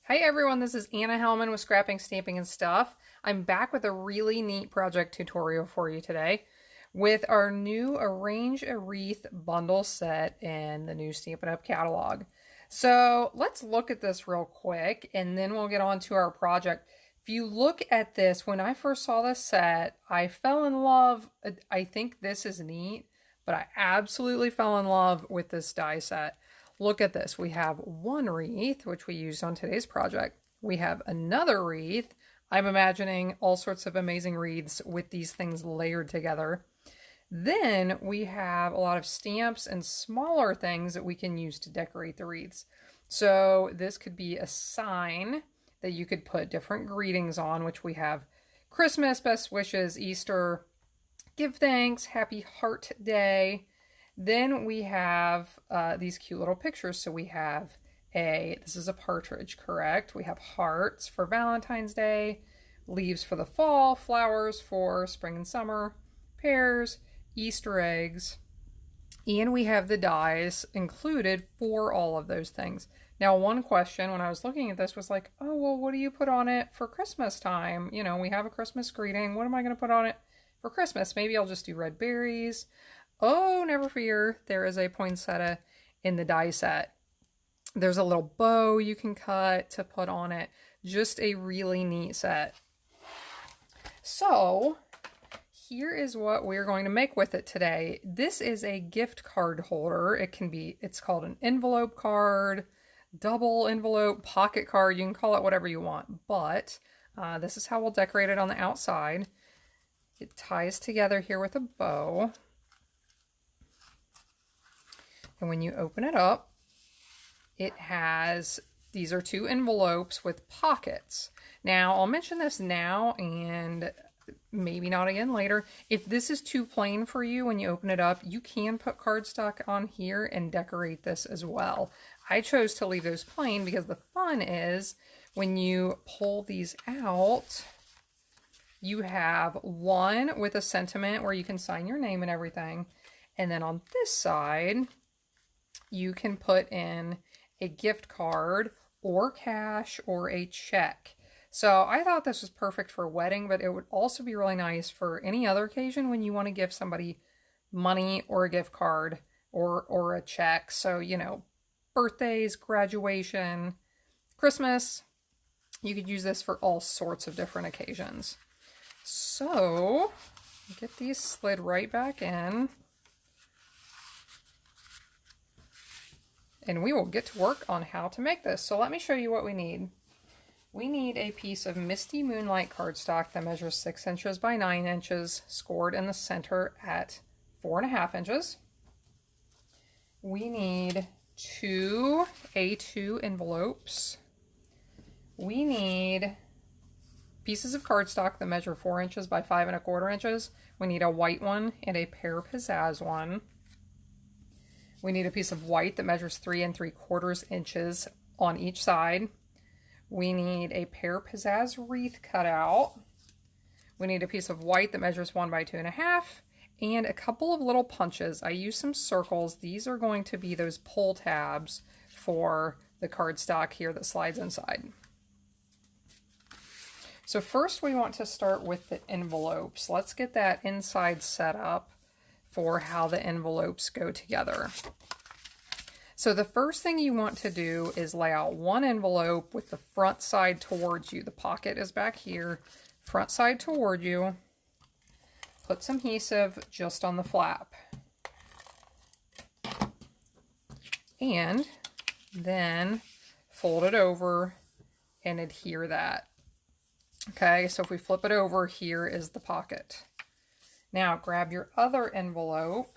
Hi everyone, this is Anna Hellman with Scrapping, Stamping, and Stuff. I'm back with a really neat project tutorial for you today with our new Arrange a Wreath bundle set in the new Stampin' Up catalog. So let's look at this real quick and then we'll get on to our project. If you look at this, when I first saw this set, I fell in love. I think this is neat, but I absolutely fell in love with this die set. Look at this. We have one wreath, which we used on today's project. We have another wreath. I'm imagining all sorts of amazing wreaths with these things layered together. Then we have a lot of stamps and smaller things that we can use to decorate the wreaths. So this could be a sign that you could put different greetings on, which we have Christmas, best wishes, Easter, give thanks, happy heart day. Then we have these cute little pictures. So we have this is a partridge, correct? We have hearts for Valentine's Day, leaves for the fall, flowers for spring and summer, pears, Easter eggs, and we have the dies included for all of those things. Now, one question when I was looking at this was like, oh, well, what do you put on it for Christmas time? You know, we have a Christmas greeting. What am I going to put on it for Christmas? Maybe I'll just do red berries. Oh, never fear, there is a poinsettia in the die set. There's a little bow you can cut to put on it. Just a really neat set. So, here is what we're going to make with it today. This is a gift card holder. It's called an envelope card, double envelope, pocket card. You can call it whatever you want, but this is how we'll decorate it on the outside. It ties together here with a bow. And when you open it up, these are two envelopes with pockets. Now, I'll mention this now and maybe not again later. If this is too plain for you when you open it up, you can put cardstock on here and decorate this as well. I chose to leave those plain because the fun is when you pull these out, you have one with a sentiment where you can sign your name and everything. And then on this side, you can put in a gift card or cash or a check. So I thought this was perfect for a wedding, but it would also be really nice for any other occasion when you want to give somebody money or a gift card or a check. So, you know, birthdays, graduation, Christmas, you could use this for all sorts of different occasions. So get these slid right back in. And we will get to work on how to make this. So let me show you what we need. We need a piece of Misty Moonlight cardstock that measures 6 inches by 9 inches, scored in the center at 4.5 inches. We need 2 A2 envelopes. We need pieces of cardstock that measure 4 inches by 5.25 inches. We need a white one and a pear pizzazz one. We need a piece of white that measures 3 3/4 inches on each side. We need a pear pizzazz wreath cutout. We need a piece of white that measures 1 by 2.5, and a couple of little punches. I use some circles. These are going to be those pull tabs for the cardstock here that slides inside. So first we want to start with the envelopes. Let's get that inside set up for how the envelopes go together. So the first thing you want to do is lay out one envelope with the front side towards you. The pocket is back here, front side toward you. Put some adhesive just on the flap. And then fold it over and adhere that. Okay, so if we flip it over, here is the pocket. Now grab your other envelope.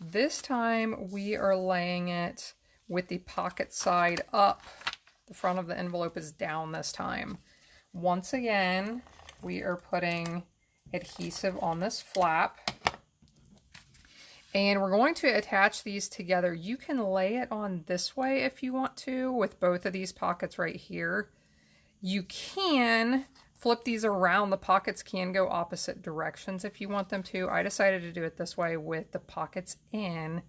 This time we are laying it with the pocket side up. The front of the envelope is down this time. Once again, we are putting adhesive on this flap. And we're going to attach these together. You can lay it on this way if you want to, with both of these pockets right here. You can flip these around. The pockets can go opposite directions if you want them to. I decided to do it this way with the pockets in.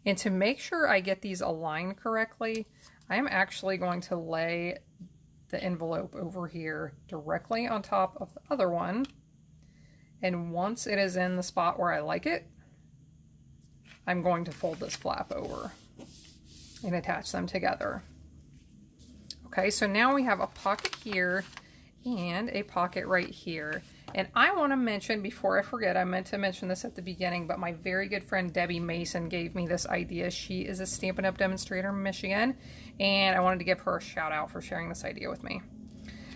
And to make sure I get these aligned correctly, I'm actually going to lay the envelope over here directly on top of the other one. And once it is in the spot where I like it, I'm going to fold this flap over and attach them together. Okay, so now we have a pocket here and a pocket right here. And I want to mention, before I forget, I meant to mention this at the beginning, but my very good friend Debbie Mason gave me this idea. She is a Stampin' Up! Demonstrator in Michigan, and I wanted to give her a shout out for sharing this idea with me.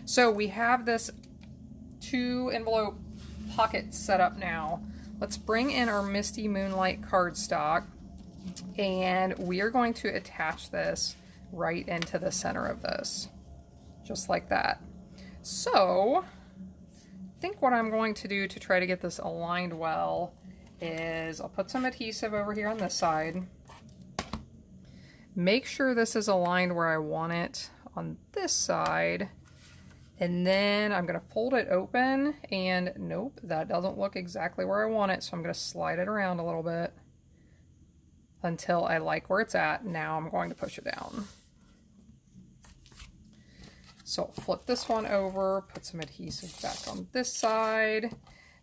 So we have this 2 envelope pocket set up now. Let's bring in our Misty Moonlight cardstock, and we are going to attach this right into the center of this, just like that. So I think what I'm going to do to try to get this aligned well is I'll put some adhesive over here on this side. Make sure this is aligned where I want it on this side. And then I'm going to fold it open, and nope, that doesn't look exactly where I want it. So I'm going to slide it around a little bit until I like where it's at. Now I'm going to push it down. So flip this one over, put some adhesive back on this side.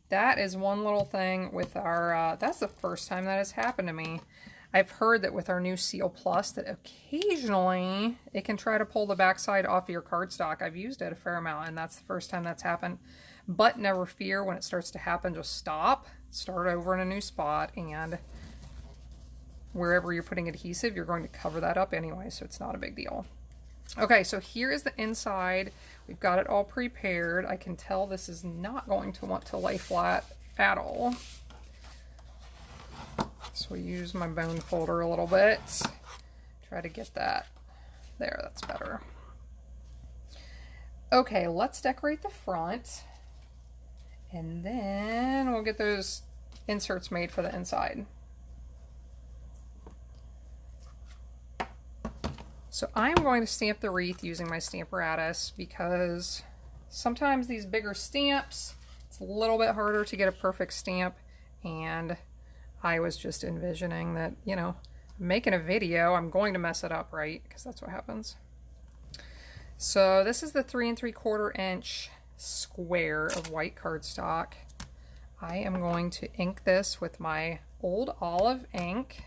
That is one little thing with our, that's the first time that has happened to me. I've heard that with our new Seal Plus that occasionally it can try to pull the backside off of your cardstock. I've used it a fair amount, and that's the first time that's happened. But never fear, when it starts to happen, just stop, start over in a new spot, and wherever you're putting adhesive, you're going to cover that up anyway, so it's not a big deal. Okay, so here is the inside. We've got it all prepared. I can tell this is not going to want to lay flat at all. So we use my bone folder a little bit. Try to get that there, that's better. Okay, let's decorate the front. And then we'll get those inserts made for the inside. So I'm going to stamp the wreath using my Stamparatus because sometimes these bigger stamps, it's a little bit harder to get a perfect stamp, and I was just envisioning that, you know, making a video, I'm going to mess it up, right? Because that's what happens. So this is the 3 3/4 inch square of white cardstock. I am going to ink this with my old olive ink.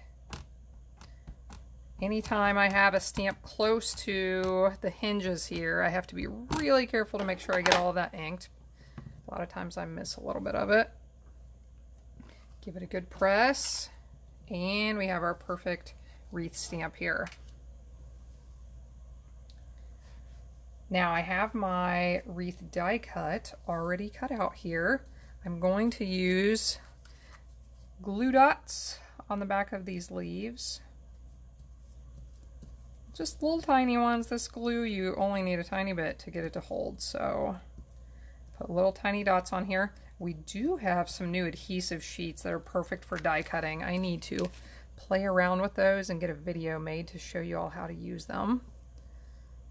Anytime I have a stamp close to the hinges here, I have to be really careful to make sure I get all of that inked. A lot of times I miss a little bit of it. Give it a good press, and we have our perfect wreath stamp here. Now I have my wreath die cut already cut out here. I'm going to use glue dots on the back of these leaves. Just little tiny ones. This glue, you only need a tiny bit to get it to hold, so put little tiny dots on here. We do have some new adhesive sheets that are perfect for die cutting. I need to play around with those and get a video made to show you all how to use them.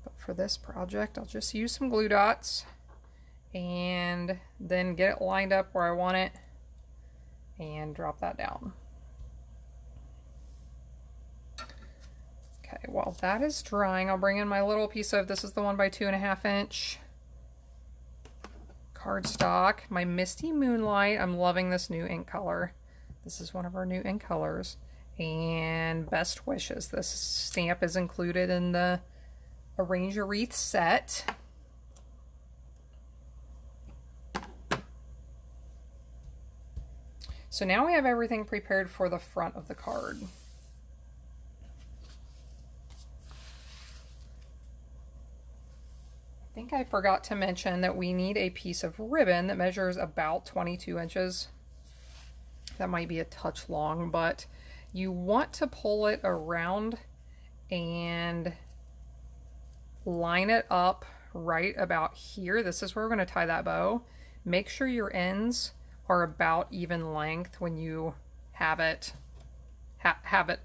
But for this project, I'll just use some glue dots and then get it lined up where I want it and drop that down. Okay, while that is drying, I'll bring in my little piece of, this is the 1 by 2.5 inch cardstock, my Misty Moonlight. I'm loving this new ink color. This is one of our new ink colors. And best wishes. This stamp is included in the Arrange a Wreath set. So now we have everything prepared for the front of the card. I think I forgot to mention that we need a piece of ribbon that measures about 22 inches. That might be a touch long, but you want to pull it around and line it up right about here. This is where we're going to tie that bow. Make sure your ends are about even length when you have it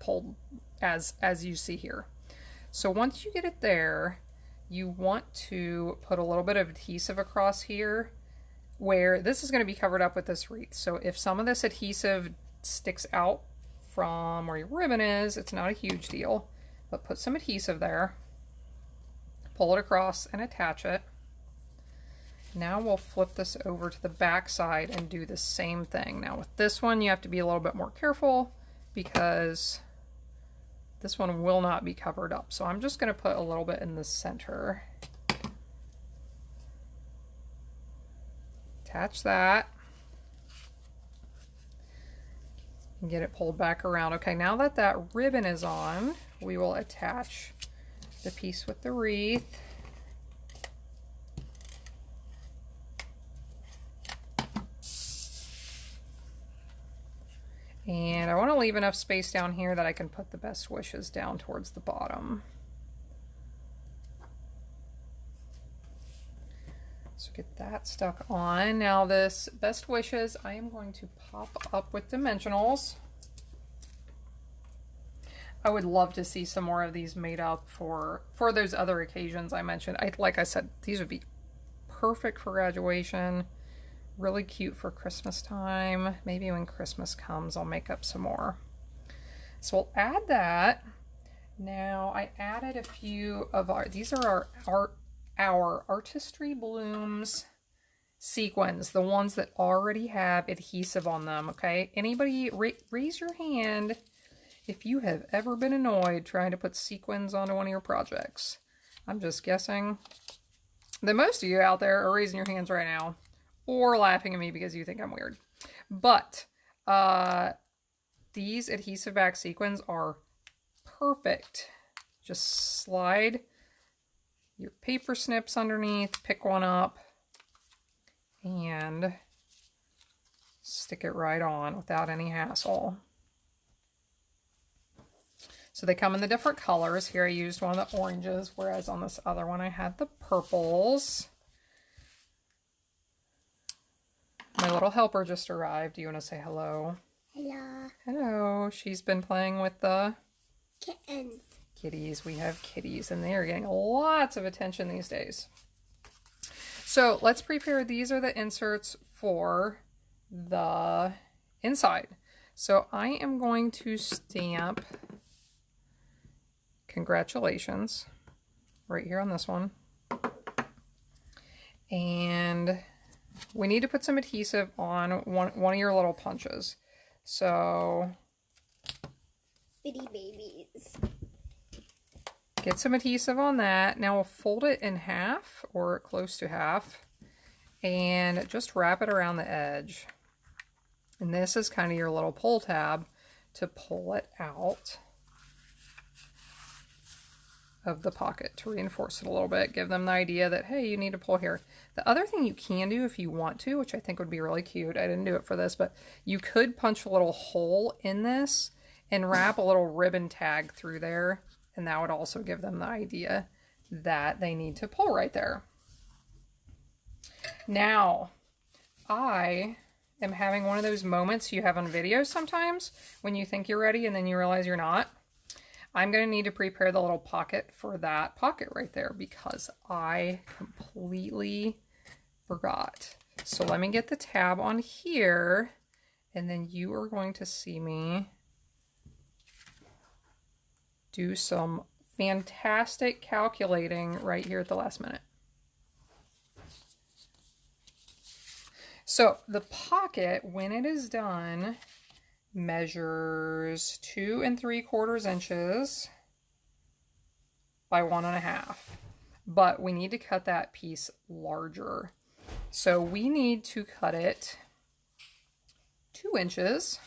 pulled as you see here. So once you get it there, you want to put a little bit of adhesive across here where this is going to be covered up with this wreath. So if some of this adhesive sticks out from where your ribbon is, it's not a huge deal, but put some adhesive there. pull it across and attach it. Now we'll flip this over to the back side and do the same thing. Now with this one, you have to be a little bit more careful because this one will not be covered up. So I'm just going to put a little bit in the center. Attach that. And get it pulled back around. Okay, now that that ribbon is on, we will attach the piece with the wreath. And I want to leave enough space down here that I can put the best wishes down towards the bottom. So get that stuck on. Now this best wishes, I am going to pop up with dimensionals. I would love to see some more of these made up for those other occasions I mentioned. Like I said, these would be perfect for graduation. Really cute for Christmas time. Maybe when Christmas comes, I'll make up some more. So we'll add that. Now I added a few of these are our Artistry Blooms sequins, the ones that already have adhesive on them, okay? Anybody, raise your hand if you have ever been annoyed trying to put sequins onto one of your projects. I'm just guessing that most of you out there are raising your hands right now, or laughing at me because you think I'm weird. But these adhesive back sequins are perfect. Just slide your paper snips underneath, pick one up, and stick it right on without any hassle. So they come in the different colors. Here I used one of the oranges, whereas on this other one I had the purples. My little helper just arrived. Do you want to say hello? Hello. Hello. She's been playing with the kittens. Kitties. We have kitties, and they are getting lots of attention these days. So let's prepare. These are the inserts for the inside. So I am going to stamp congratulations right here on this one. And we need to put some adhesive on one of your little punches. So Bitty babies. Get some adhesive on that. Now we'll fold it in half or close to half and just wrap it around the edge. And this is kind of your little pull tab to pull it out of the pocket to reinforce it a little bit, give them the idea that, hey, you need to pull here. The other thing you can do if you want to, which I think would be really cute, I didn't do it for this, but you could punch a little hole in this and wrap a little ribbon tag through there, and that would also give them the idea that they need to pull right there. Now, I am having one of those moments you have on videos sometimes when you think you're ready and then you realize you're not. I'm going to need to prepare the little pocket for that pocket right there because I completely forgot. So let me get the tab on here, and then you are going to see me do some fantastic calculating right here at the last minute. So the pocket, when it is done, measures 2 3/4 inches by 1.5, but we need to cut that piece larger. So we need to cut it 2 inches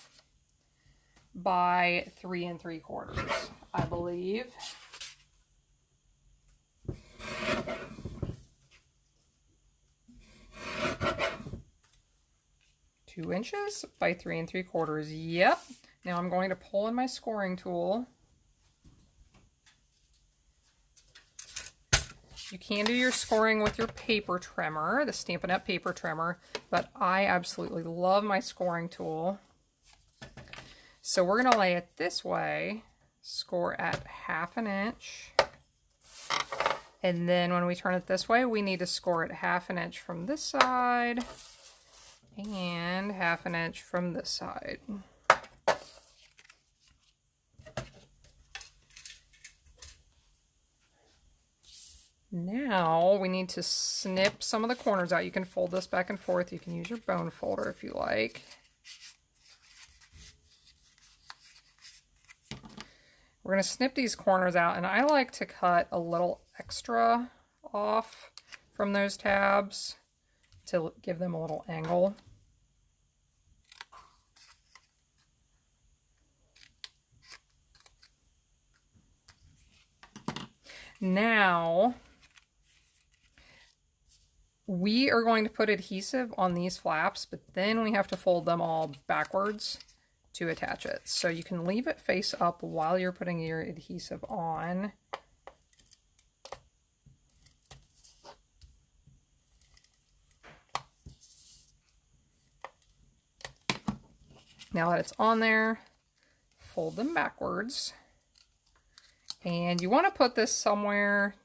by 3 3/4, I believe. Two inches by 3 3/4. Yep. Now I'm going to pull in my scoring tool. You can do your scoring with your paper trimmer, the Stampin' Up paper trimmer, but I absolutely love my scoring tool. So we're going to lay it this way, score at 1/2 inch. And then when we turn it this way, we need to score it 1/2 inch from this side and 1/2 inch from this side. Now we need to snip some of the corners out. You can fold this back and forth. You can use your bone folder if you like. We're going to snip these corners out, and I like to cut a little extra off from those tabs to give them a little angle. Now, we are going to put adhesive on these flaps, but then we have to fold them all backwards to attach it. So you can leave it face up while you're putting your adhesive on. Now that it's on there, fold them backwards. And you want to put this somewhere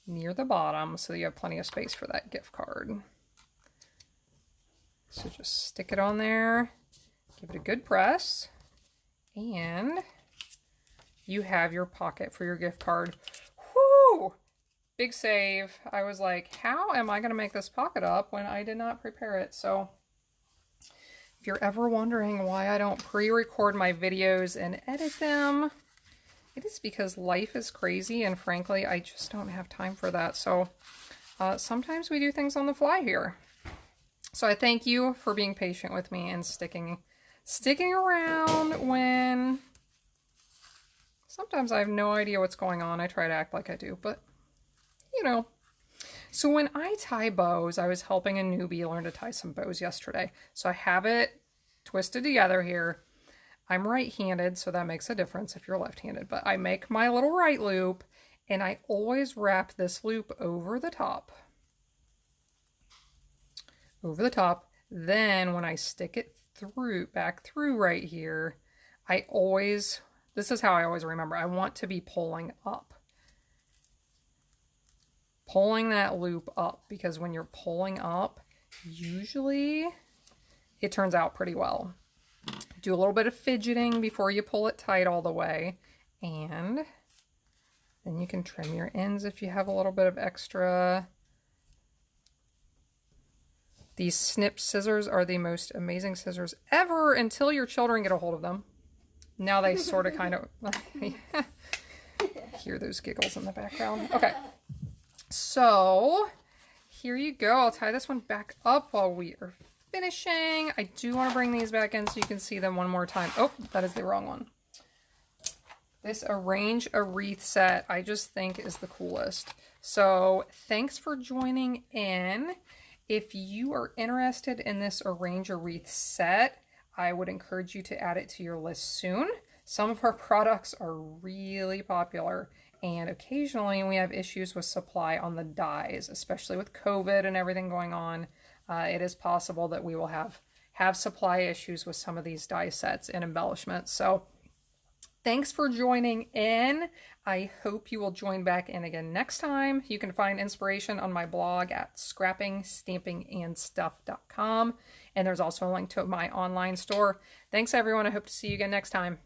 near the bottom so that you have plenty of space for that gift card. So just stick it on there, give it a good press, and you have your pocket for your gift card. Whoo! Big save. I was like, how am I going to make this pocket up when I did not prepare it? So if you're ever wondering why I don't pre-record my videos and edit them, it is because life is crazy, and frankly, I just don't have time for that. So sometimes we do things on the fly here. So I thank you for being patient with me and sticking around when sometimes I have no idea what's going on. I try to act like I do, but you know. So when I tie bows, I was helping a newbie learn to tie some bows yesterday. So I have it twisted together here. I'm right-handed, so that makes a difference if you're left-handed, but I make my little right loop, and I always wrap this loop over the top. Over the top. Then when I stick it through, back through right here, this is how I always remember, I want to be pulling up. Pulling that loop up, because when you're pulling up, usually it turns out pretty well. Do a little bit of fidgeting before you pull it tight all the way, and then you can trim your ends if you have a little bit of extra. These snip scissors are the most amazing scissors ever until your children get a hold of them. Now they sort of kind of hear those giggles in the background. Okay, so here you go. I'll tie this one back up while we are finishing. I do want to bring these back in so you can see them one more time. Oh, that is the wrong one. This Arrange a Wreath set I just think is the coolest. So thanks for joining in. If you are interested in this Arrange a Wreath set, I would encourage you to add it to your list soon. Some of our products are really popular, and occasionally we have issues with supply on the dies, especially with COVID and everything going on. It is possible that we will have supply issues with some of these die sets and embellishments. So thanks for joining in. I hope you will join back in again next time. You can find inspiration on my blog at scrappingstampingandstuff.com. And there's also a link to my online store. Thanks, everyone. I hope to see you again next time.